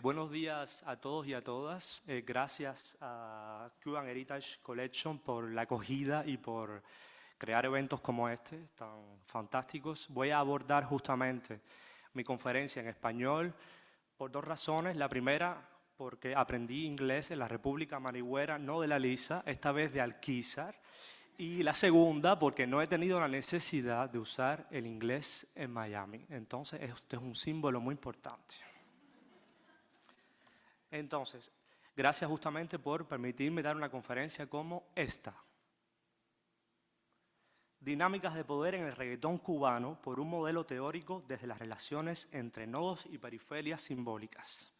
Buenos días a todos y a todas. Gracias a Cuban Heritage Collection por la acogida y por crear eventos como este, tan fantásticos. Voy a abordar justamente mi conferencia en español por dos razones. La primera, porque aprendí inglés en la República Marihuera, no de la Lisa, esta vez de Alquizar. Y la segunda, porque no he tenido la necesidad de usar el inglés en Miami. Entonces, este es un símbolo muy importante. Entonces, gracias justamente por permitirme dar una conferencia como esta. Dinámicas de poder en el reggaetón cubano por un modelo teórico desde las relaciones entre nodos y periferias simbólicas.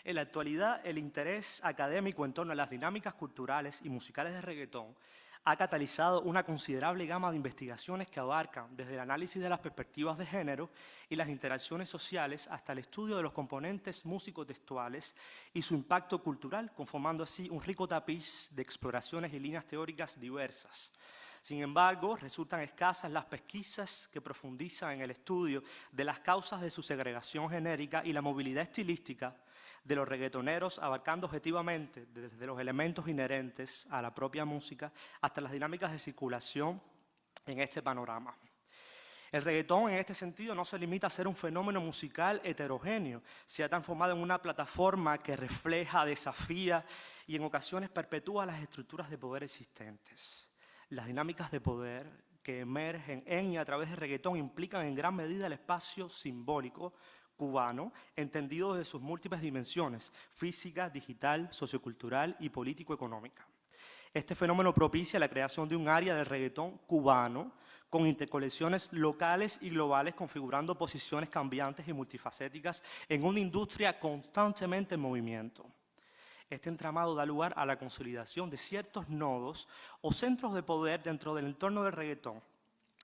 En la actualidad, el interés académico en torno a las dinámicas culturales y musicales de reggaetón ha catalizado una considerable gama de investigaciones que abarcan desde el análisis de las perspectivas de género y las interacciones sociales hasta el estudio de los componentes músico-textuales y su impacto cultural, conformando así un rico tapiz de exploraciones y líneas teóricas diversas. Sin embargo, resultan escasas las pesquisas que profundizan en el estudio de las causas de su segregación genérica y la movilidad estilística de los reggaetoneros, abarcando objetivamente desde los elementos inherentes a la propia música hasta las dinámicas de circulación en este panorama. El reggaetón en este sentido no se limita a ser un fenómeno musical heterogéneo, se ha transformado en una plataforma que refleja, desafía y en ocasiones perpetúa las estructuras de poder existentes. Las dinámicas de poder que emergen en y a través del reggaetón implican en gran medida el espacio simbólico cubano, entendido desde sus múltiples dimensiones, física, digital, sociocultural y político-económica. Este fenómeno propicia la creación de un área del reggaetón cubano con interconexiones locales y globales, configurando posiciones cambiantes y multifacéticas en una industria constantemente en movimiento. Este entramado da lugar a la consolidación de ciertos nodos o centros de poder dentro del entorno del reggaetón.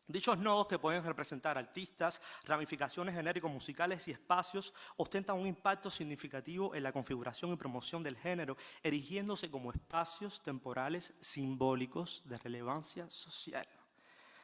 Dichos nodos, que pueden representar artistas, ramificaciones genérico-musicales y espacios, ostentan un impacto significativo en la configuración y promoción del género, erigiéndose como espacios temporales simbólicos de relevancia social.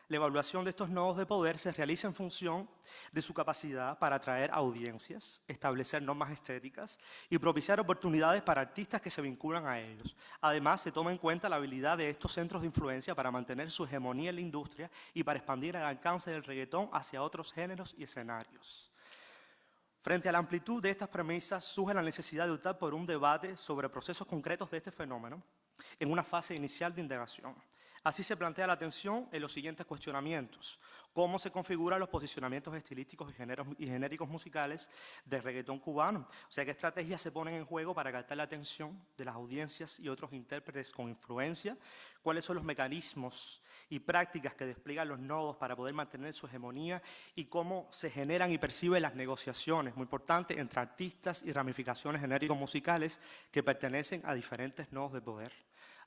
La evaluación de estos nodos de poder se realiza en función de su capacidad para atraer audiencias, establecer normas estéticas y propiciar oportunidades para artistas que se vinculan a ellos. Además, se toma en cuenta la habilidad de estos centros de influencia para mantener su hegemonía en la industria y para expandir el alcance del reggaetón hacia otros géneros y escenarios. Frente a la amplitud de estas premisas, surge la necesidad de optar por un debate sobre procesos concretos de este fenómeno en una fase inicial de indagación. Así se plantea la atención en los siguientes cuestionamientos. ¿Cómo se configuran los posicionamientos estilísticos y genéricos musicales del reggaetón cubano? O sea, ¿qué estrategias se ponen en juego para captar la atención de las audiencias y otros intérpretes con influencia? ¿Cuáles son los mecanismos y prácticas que despliegan los nodos para poder mantener su hegemonía? ¿Y cómo se generan y perciben las negociaciones, muy importante, entre artistas y ramificaciones genérico-musicales que pertenecen a diferentes nodos de poder?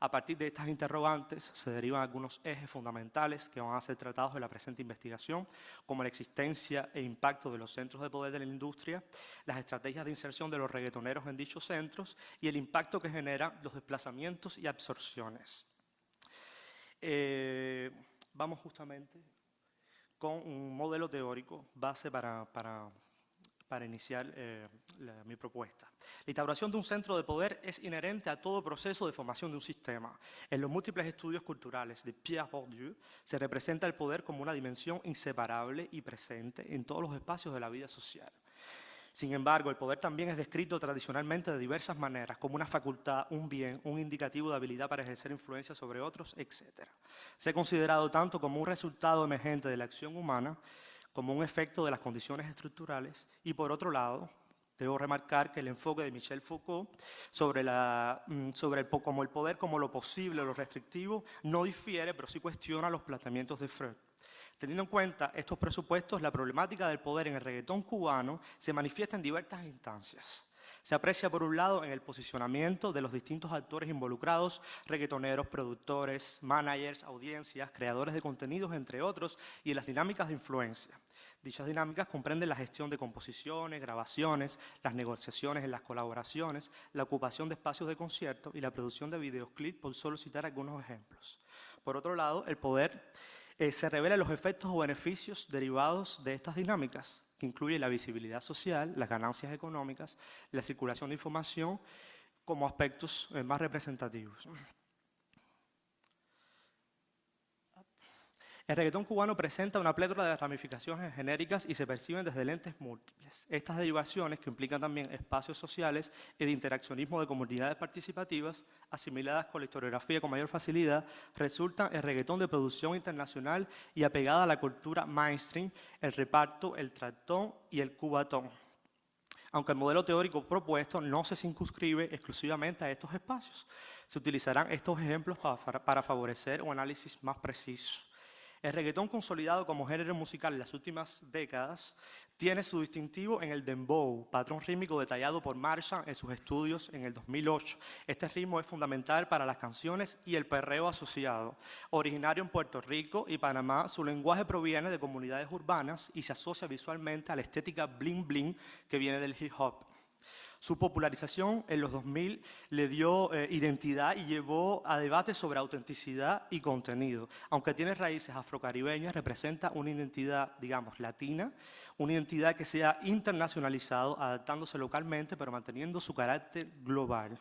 A partir de estas interrogantes se derivan algunos ejes fundamentales que van a ser tratados en la presente investigación, como la existencia e impacto de los centros de poder de la industria, las estrategias de inserción de los reggaetoneros en dichos centros y el impacto que generan los desplazamientos y absorciones. Vamos justamente con un modelo teórico base para iniciar mi propuesta. La instauración de un centro de poder es inherente a todo proceso de formación de un sistema. En los múltiples estudios culturales de Pierre Bourdieu se representa el poder como una dimensión inseparable y presente en todos los espacios de la vida social. Sin embargo, el poder también es descrito tradicionalmente de diversas maneras, como una facultad, un bien, un indicativo de habilidad para ejercer influencia sobre otros, etc. Se ha considerado tanto como un resultado emergente de la acción humana, como un efecto de las condiciones estructurales, y por otro lado, debo remarcar que el enfoque de Michel Foucault sobre el poder como lo posible o lo restrictivo no difiere, pero sí cuestiona los planteamientos de Freud. Teniendo en cuenta estos presupuestos, la problemática del poder en el reggaetón cubano se manifiesta en diversas instancias. Se aprecia por un lado en el posicionamiento de los distintos actores involucrados, reggaetoneros, productores, managers, audiencias, creadores de contenidos, entre otros, y en las dinámicas de influencia. Dichas dinámicas comprenden la gestión de composiciones, grabaciones, las negociaciones en las colaboraciones, la ocupación de espacios de concierto y la producción de videoclips, por solo citar algunos ejemplos. Por otro lado, el poder se revela en los efectos o beneficios derivados de estas dinámicas. que incluye la visibilidad social, las ganancias económicas, la circulación de información como aspectos más representativos. El reggaetón cubano presenta una plétora de ramificaciones genéricas y se perciben desde lentes múltiples. Estas derivaciones, que implican también espacios sociales y de interaccionismo de comunidades participativas, asimiladas con la historiografía con mayor facilidad, resultan el reggaetón de producción internacional y apegada a la cultura mainstream, el reparto, el tractón y el cubatón. Aunque el modelo teórico propuesto no se circunscribe exclusivamente a estos espacios, se utilizarán estos ejemplos para favorecer un análisis más preciso. El reggaetón, consolidado como género musical en las últimas décadas, tiene su distintivo en el dembow, patrón rítmico detallado por Marshall en sus estudios en el 2008. Este ritmo es fundamental para las canciones y el perreo asociado. Originario en Puerto Rico y Panamá, su lenguaje proviene de comunidades urbanas y se asocia visualmente a la estética bling bling que viene del hip hop. Su popularización en los 2000 le dio identidad y llevó a debates sobre autenticidad y contenido. Aunque tiene raíces afrocaribeñas, representa una identidad, digamos, latina, una identidad que se ha internacionalizado, adaptándose localmente, pero manteniendo su carácter global.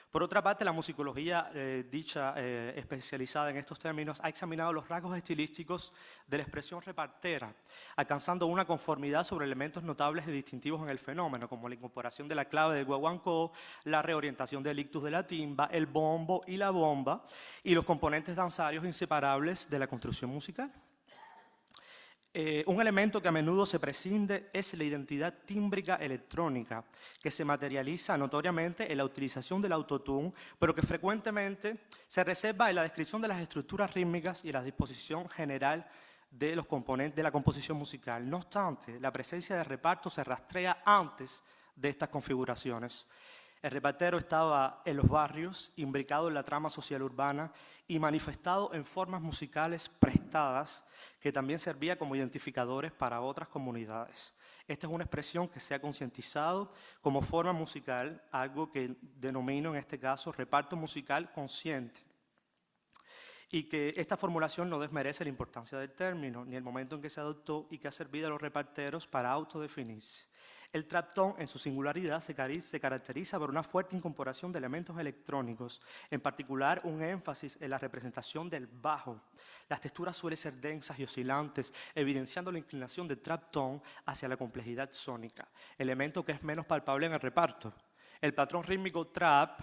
Por otra parte, la musicología especializada en estos términos ha examinado los rasgos estilísticos de la expresión repartera, alcanzando una conformidad sobre elementos notables y distintivos en el fenómeno, como la incorporación de la clave del guaguancó, la reorientación del ictus de la timba, el bombo y la bomba, y los componentes danzarios inseparables de la construcción musical. Un elemento que a menudo se prescinde es la identidad tímbrica electrónica, que se materializa notoriamente en la utilización del autotune, pero que frecuentemente se reserva en la descripción de las estructuras rítmicas y en la disposición general de los componentes de la composición musical. No obstante, la presencia de reparto se rastrea antes de estas configuraciones. El repartero estaba en los barrios, imbricado en la trama social urbana y manifestado en formas musicales prestadas que también servía como identificadores para otras comunidades. Esta es una expresión que se ha concientizado como forma musical, algo que denomino en este caso reparto musical consciente. Y que esta formulación no desmerece la importancia del término, ni el momento en que se adoptó y que ha servido a los reparteros para autodefinirse. El traptón, en su singularidad, se caracteriza por una fuerte incorporación de elementos electrónicos, en particular un énfasis en la representación del bajo. Las texturas suelen ser densas y oscilantes, evidenciando la inclinación del traptón hacia la complejidad sónica, elemento que es menos palpable en el reparto. El patrón rítmico trap,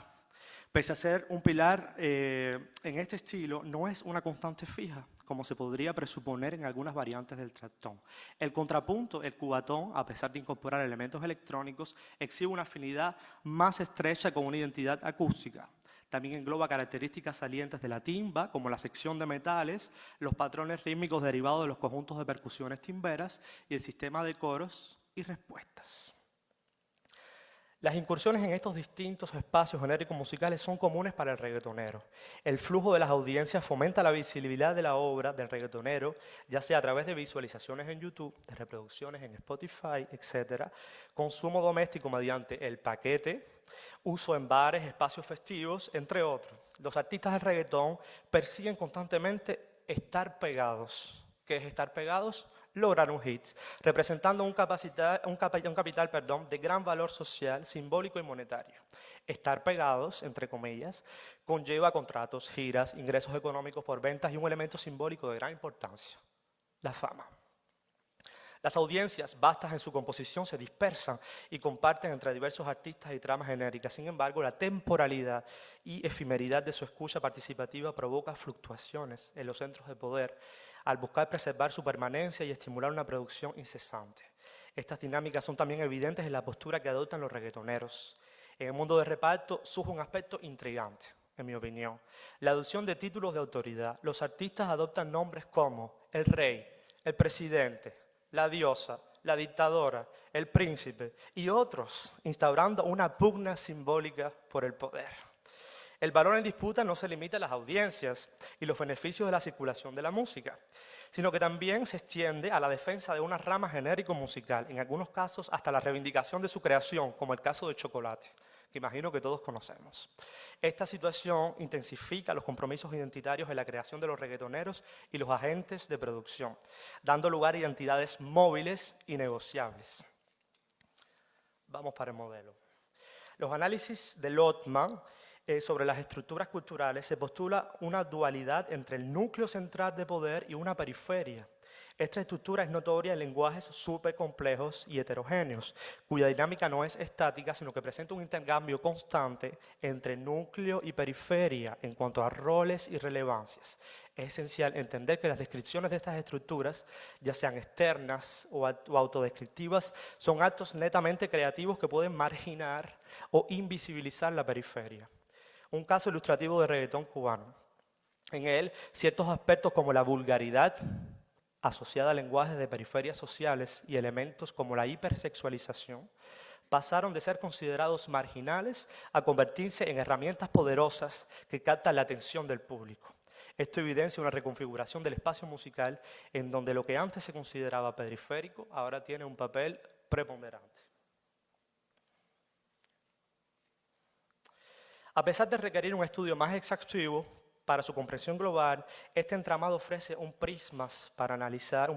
pese a ser un pilar en este estilo, no es una constante fija, como se podría presuponer en algunas variantes del traptón. El contrapunto, el cubatón, a pesar de incorporar elementos electrónicos, exhibe una afinidad más estrecha con una identidad acústica. También engloba características salientes de la timba, como la sección de metales, los patrones rítmicos derivados de los conjuntos de percusiones timberas y el sistema de coros y respuestas. Las incursiones en estos distintos espacios genéricos musicales son comunes para el reggaetonero. El flujo de las audiencias fomenta la visibilidad de la obra del reggaetonero, ya sea a través de visualizaciones en YouTube, de reproducciones en Spotify, etc., consumo doméstico mediante el paquete, uso en bares, espacios festivos, entre otros. Los artistas del reggaetón persiguen constantemente estar pegados. ¿Qué es estar pegados? Lograr un hit, representando un capital de gran valor social, simbólico y monetario. Estar pegados, entre comillas, conlleva contratos, giras, ingresos económicos por ventas y un elemento simbólico de gran importancia, la fama. Las audiencias, vastas en su composición, se dispersan y comparten entre diversos artistas y tramas genéricas. Sin embargo, la temporalidad y efemeridad de su escucha participativa provoca fluctuaciones en los centros de poder, al buscar preservar su permanencia y estimular una producción incesante. Estas dinámicas son también evidentes en la postura que adoptan los reggaetoneros. En el mundo de reparto surge un aspecto intrigante, en mi opinión. La adopción de títulos de autoridad. Los artistas adoptan nombres como el rey, el presidente, la diosa, la dictadora, el príncipe y otros, instaurando una pugna simbólica por el poder. El valor en disputa no se limita a las audiencias y los beneficios de la circulación de la música, sino que también se extiende a la defensa de una rama genérico musical, en algunos casos hasta la reivindicación de su creación, como el caso de Chocolate, que imagino que todos conocemos. Esta situación intensifica los compromisos identitarios en la creación de los reggaetoneros y los agentes de producción, dando lugar a identidades móviles y negociables. Vamos para el modelo. Los análisis de Lotman sobre las estructuras culturales se postula una dualidad entre el núcleo central de poder y una periferia. Esta estructura es notoria en lenguajes súper complejos y heterogéneos, cuya dinámica no es estática, sino que presenta un intercambio constante entre núcleo y periferia en cuanto a roles y relevancias. Es esencial entender que las descripciones de estas estructuras, ya sean externas o autodescriptivas, son actos netamente creativos que pueden marginar o invisibilizar la periferia. Un caso ilustrativo de reggaetón cubano. En él, ciertos aspectos como la vulgaridad, asociada a lenguajes de periferias sociales y elementos como la hipersexualización, pasaron de ser considerados marginales a convertirse en herramientas poderosas que captan la atención del público. Esto evidencia una reconfiguración del espacio musical en donde lo que antes se consideraba periférico ahora tiene un papel preponderante. A pesar de requerir un estudio más exhaustivo para su comprensión global, este entramado ofrece un prisma para analizar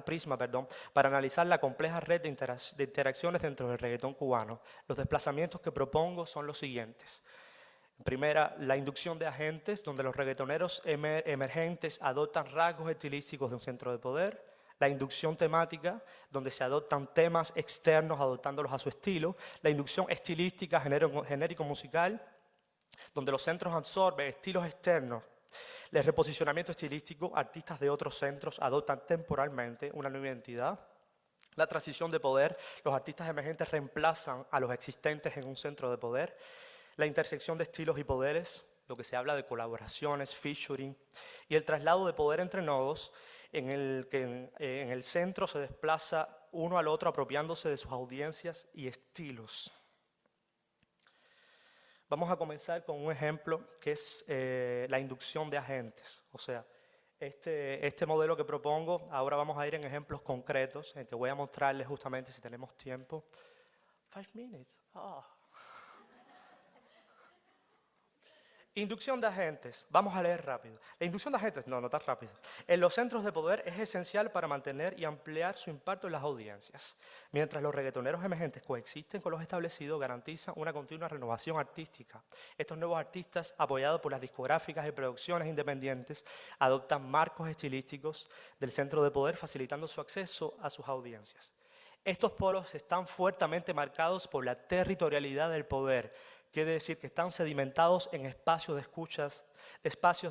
la compleja red de interacciones dentro del reggaetón cubano. Los desplazamientos que propongo son los siguientes. Primera, la inducción de agentes, donde los reggaetoneros emergentes adoptan rasgos estilísticos de un centro de poder. La inducción temática, donde se adoptan temas externos adoptándolos a su estilo. La inducción estilística, genérico-musical, donde los centros absorben estilos externos. El reposicionamiento estilístico, artistas de otros centros adoptan temporalmente una nueva identidad. La transición de poder, los artistas emergentes reemplazan a los existentes en un centro de poder. La intersección de estilos y poderes, lo que se habla de colaboraciones, featuring, y el traslado de poder entre nodos, en el que en el centro se desplaza uno al otro apropiándose de sus audiencias y estilos. Vamos a comenzar con un ejemplo que es la inducción de agentes. O sea, este modelo que propongo, ahora vamos a ir en ejemplos concretos, en que voy a mostrarles justamente, si tenemos tiempo. 5 minutes. Oh. Inducción de agentes. Vamos a leer rápido. La inducción de agentes, no tan rápido. En los centros de poder es esencial para mantener y ampliar su impacto en las audiencias. Mientras los reggaetoneros emergentes coexisten con los establecidos, garantizan una continua renovación artística. Estos nuevos artistas, apoyados por las discográficas y producciones independientes, adoptan marcos estilísticos del centro de poder, facilitando su acceso a sus audiencias. Estos polos están fuertemente marcados por la territorialidad del poder. Quiere decir que están sedimentados en espacios de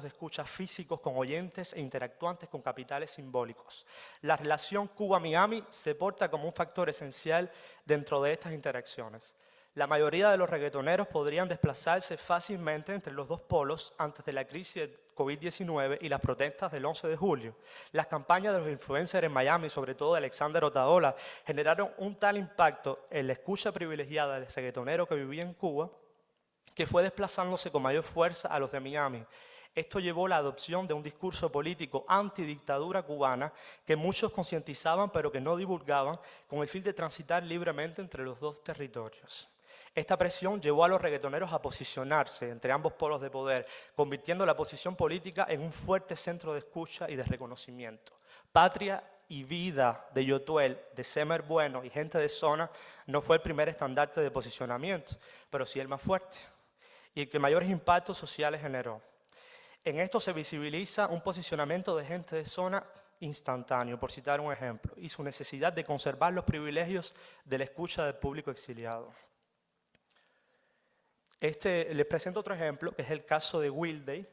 escucha físicos con oyentes e interactuantes con capitales simbólicos. La relación Cuba-Miami se porta como un factor esencial dentro de estas interacciones. La mayoría de los reggaetoneros podrían desplazarse fácilmente entre los dos polos antes de la crisis de COVID-19 y las protestas del 11 de julio. Las campañas de los influencers en Miami, sobre todo de Alexander Otaola, generaron un tal impacto en la escucha privilegiada del reggaetonero que vivía en Cuba, que fue desplazándose con mayor fuerza a los de Miami. Esto llevó a la adopción de un discurso político antidictadura cubana que muchos concientizaban pero que no divulgaban, con el fin de transitar libremente entre los dos territorios. Esta presión llevó a los reggaetoneros a posicionarse entre ambos polos de poder, convirtiendo la posición política en un fuerte centro de escucha y de reconocimiento. Patria y Vida de Yotuel, de Semer Bueno y Gente de Zona no fue el primer estandarte de posicionamiento, pero sí el más fuerte y el que mayores impactos sociales generó. En esto se visibiliza un posicionamiento de Gente de Zona instantáneo, por citar un ejemplo, y su necesidad de conservar los privilegios de la escucha del público exiliado. Les presento otro ejemplo, que es el caso de Wilde,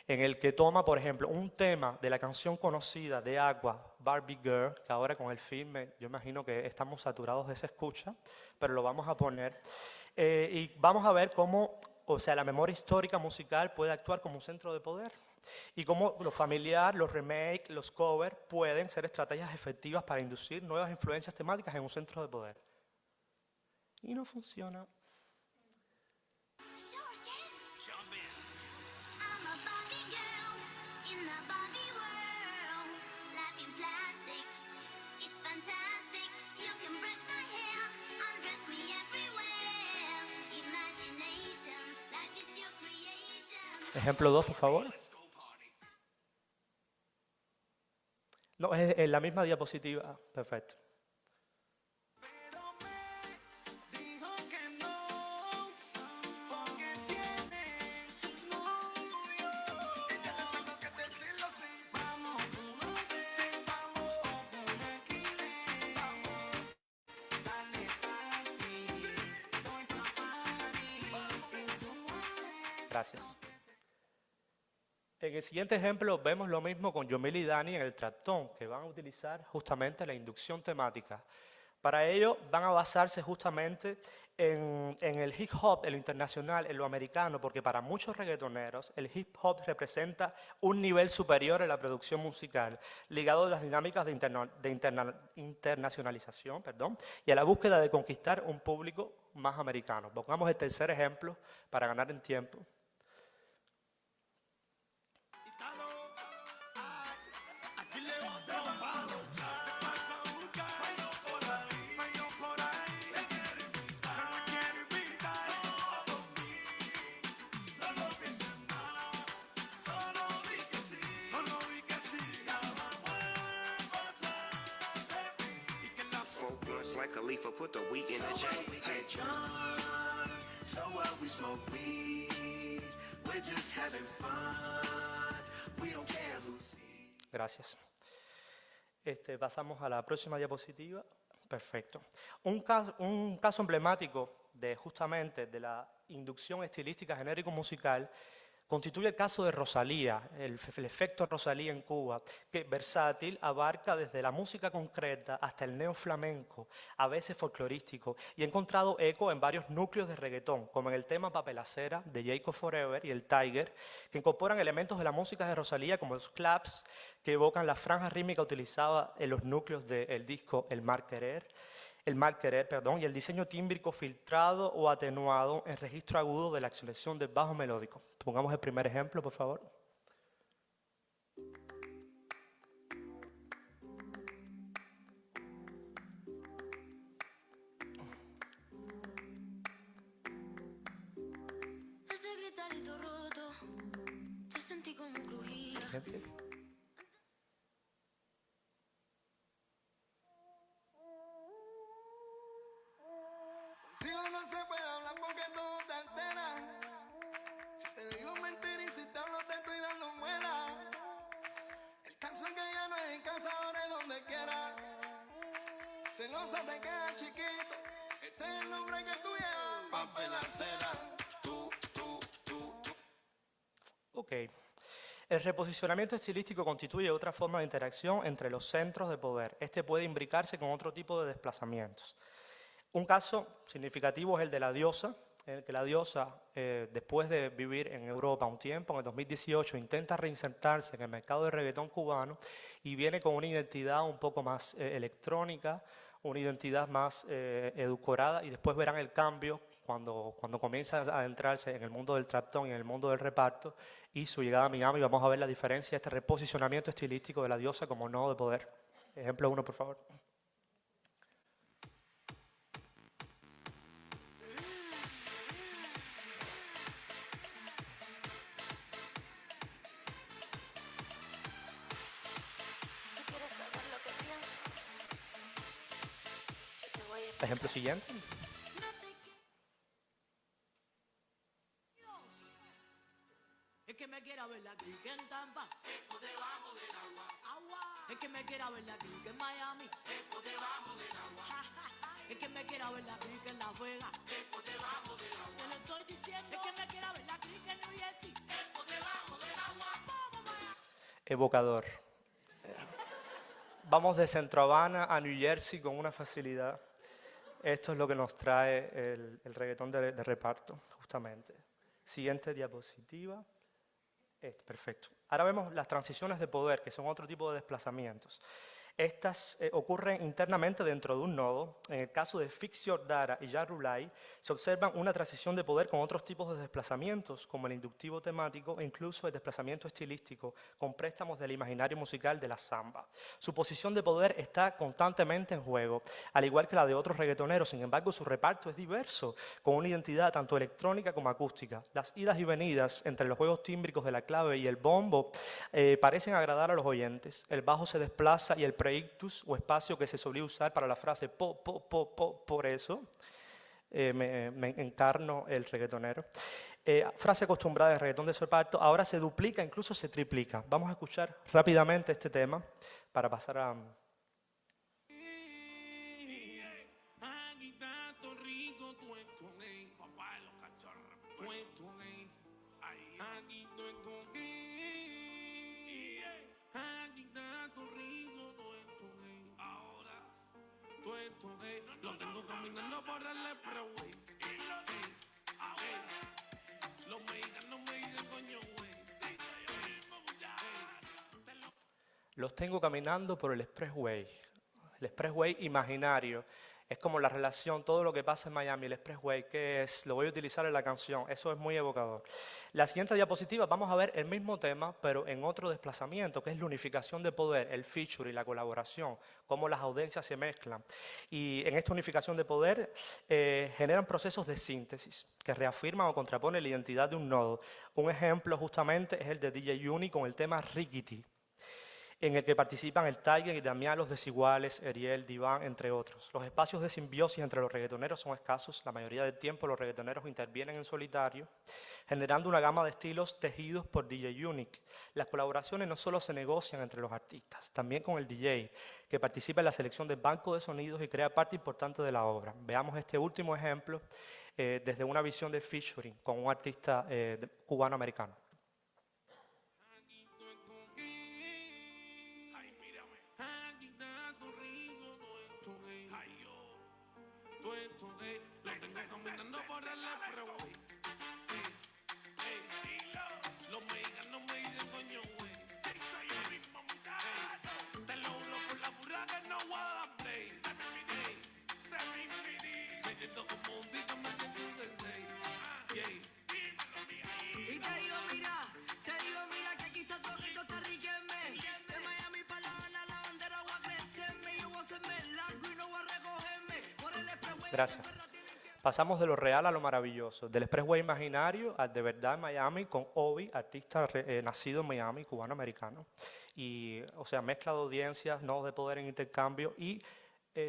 en el que toma, por ejemplo, un tema de la canción conocida de Agua, Barbie Girl, que ahora con el filme yo imagino que estamos saturados de esa escucha, pero lo vamos a poner. Y vamos a ver cómo, o sea, la memoria histórica musical puede actuar como un centro de poder y cómo lo familiar, los remakes, los covers pueden ser estrategias efectivas para inducir nuevas influencias temáticas en un centro de poder. Y no funciona. Fantastic, you can brush my hair, undress me everywhere. Imagination. Ejemplo 2, por favor. No, es en la misma diapositiva. Perfecto. Gracias. En el siguiente ejemplo vemos lo mismo con Yomil y Dani en el tractón, que van a utilizar justamente la inducción temática. Para ello van a basarse justamente en el hip hop, en lo internacional, en lo americano, porque para muchos reggaetoneros el hip hop representa un nivel superior en la producción musical, ligado a las dinámicas de internacionalización, y a la búsqueda de conquistar un público más americano. Pongamos el tercer ejemplo para ganar en tiempo. Like Khalifa put the weed in the chain. We get drunk, so what we smoke weed. We're just having fun. We don't care who sees. Gracias. Pasamos a la próxima diapositiva. Perfecto. Un caso emblemático de justamente de la inducción estilística genérico-musical constituye el caso de Rosalía, el efecto Rosalía en Cuba, que versátil abarca desde la música concreta hasta el neoflamenco, a veces folclorístico, y ha encontrado eco en varios núcleos de reggaetón, como en el tema Papelacera de Jacob Forever y el Tiger, que incorporan elementos de la música de Rosalía como los claps, que evocan la franja rítmica utilizada en los núcleos del disco El Mal Querer, y el diseño tímbrico filtrado o atenuado en registro agudo de la expresión del bajo melódico. Pongamos el primer ejemplo, por favor. Ese gritarito roto, yo sentí como crujía. Contigo no se puede hablar porque todo te altera. Si te digo mentir y si te hablo te estoy dando muela. El caso es que ya no es en casa, ahora es donde quiera. Celosa te queda chiquito. Este es el nombre que tú llevas. Papelacera. Tú. Ok. El reposicionamiento estilístico constituye otra forma de interacción entre los centros de poder. Este puede imbricarse con otro tipo de desplazamientos. Un caso significativo es el de La Diosa, en el que La Diosa, después de vivir en Europa un tiempo, en el 2018, intenta reinsertarse en el mercado de reggaetón cubano y viene con una identidad un poco más electrónica, una identidad más edulcorada, y después verán el cambio cuando comienza a adentrarse en el mundo del traptón y en el mundo del reparto y su llegada a Miami. Vamos a ver la diferencia, este reposicionamiento estilístico de La Diosa como nodo de poder. Ejemplo 1, por favor. ¿Quieres saber lo que pienso? Yo te voy a explicar. Ejemplo siguiente. Es que me quiera ver la crica en Tampa, por debajo del agua. Es que me quiera ver la crica en Miami, por debajo del agua. Es que me quiera ver la crica en Las Vegas, por debajo del agua. Te lo estoy diciendo. Es que me quiera ver la crica en New Jersey, por debajo del agua. Evocador. Vamos de Centro Habana a New Jersey con una facilidad. Esto es lo que nos trae el reggaetón de reparto, justamente. Siguiente diapositiva. Perfecto. Ahora vemos las transiciones de poder, que son otro tipo de desplazamientos. Estas ocurren internamente dentro de un nodo. En el caso de Fix Your Data y Yarulai, se observan una transición de poder con otros tipos de desplazamientos, como el inductivo temático e incluso el desplazamiento estilístico, con préstamos del imaginario musical de la samba. Su posición de poder está constantemente en juego, al igual que la de otros reggaetoneros. Sin embargo, su reparto es diverso, con una identidad tanto electrónica como acústica. Las idas y venidas entre los juegos tímbricos de la clave y el bombo parecen agradar a los oyentes. El bajo se desplaza y el preictus, o espacio que se solía usar para la frase por eso, me encarno el reggaetonero. Frase acostumbrada en reggaetón de reparto, ahora se duplica, incluso se triplica. Vamos a escuchar rápidamente este tema para pasar a... Aquí está todo rico, tú esto gay. Papá de los cachorros, tú esto gay. Aquí tú esto gay. Aquí está todo rico, tú esto gay. Ahora, tú esto gay. Lo tengo caminando por el expressway. Los mexicanos me dicen coño, güey. Los tengo caminando por el expressway. El expressway imaginario. Es como la relación, todo lo que pasa en Miami, el expressway, que es, lo voy a utilizar en la canción, eso es muy evocador. La siguiente diapositiva vamos a ver el mismo tema, pero en otro desplazamiento, que es la unificación de poder, el feature y la colaboración, cómo las audiencias se mezclan. Y en esta unificación de poder generan procesos de síntesis, que reafirman o contraponen la identidad de un nodo. Un ejemplo justamente es el de DJ Uni con el tema Rickety, en el que participan el Tiger y Damián, Los Desiguales, Eriel, Diván, entre otros. Los espacios de simbiosis entre los reggaetoneros son escasos. La mayoría del tiempo los reggaetoneros intervienen en solitario, generando una gama de estilos tejidos por DJ Unique. Las colaboraciones no solo se negocian entre los artistas, también con el DJ, que participa en la selección del banco de sonidos y crea parte importante de la obra. Veamos este último ejemplo desde una visión de featuring con un artista cubano-americano. Caminando por el expressway. Los mexicanos me dicen coño, güey. Te lo juro por la burra que no voy a dar play. Me siento como un disco, me siento un sensei. Y te digo mira, que aquí está todo rico, está riquenme. De Miami para La Habana, la bandera voy a crecerme. Yo voy a hacerme largo y no voy a recogerme. Por el expressway. Gracias. Pasamos de lo real a lo maravilloso, del expressway imaginario al de verdad en Miami con Obi, artista nacido en Miami, cubano-americano. Y, o sea, mezcla de audiencias, nodos de poder en intercambio y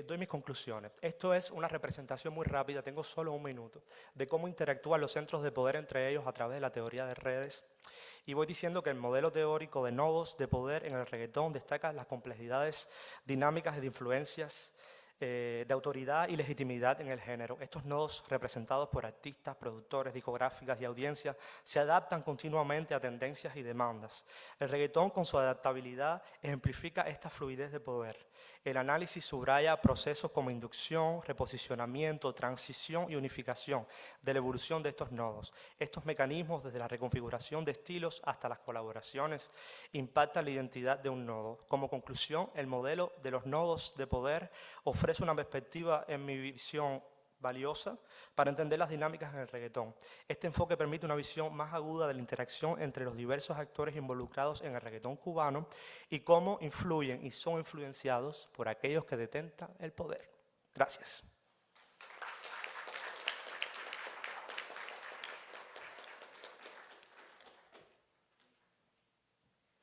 doy mis conclusiones. Esto es una representación muy rápida, tengo solo un minuto, de cómo interactúan los centros de poder entre ellos a través de la teoría de redes. Y voy diciendo que el modelo teórico de nodos de poder en el reggaetón destaca las complejidades dinámicas y de influencias de autoridad y legitimidad en el género. Estos nodos, representados por artistas, productores, discográficas y audiencias, se adaptan continuamente a tendencias y demandas. El reggaetón, con su adaptabilidad, ejemplifica esta fluidez de poder. El análisis subraya procesos como inducción, reposicionamiento, transición y unificación de la evolución de estos nodos. Estos mecanismos, desde la reconfiguración de estilos hasta las colaboraciones, impactan la identidad de un nodo. Como conclusión, el modelo de los nodos de poder ofrece una perspectiva, en mi visión, valiosa para entender las dinámicas en el reggaetón. Este enfoque permite una visión más aguda de la interacción entre los diversos actores involucrados en el reggaetón cubano y cómo influyen y son influenciados por aquellos que detentan el poder. Gracias.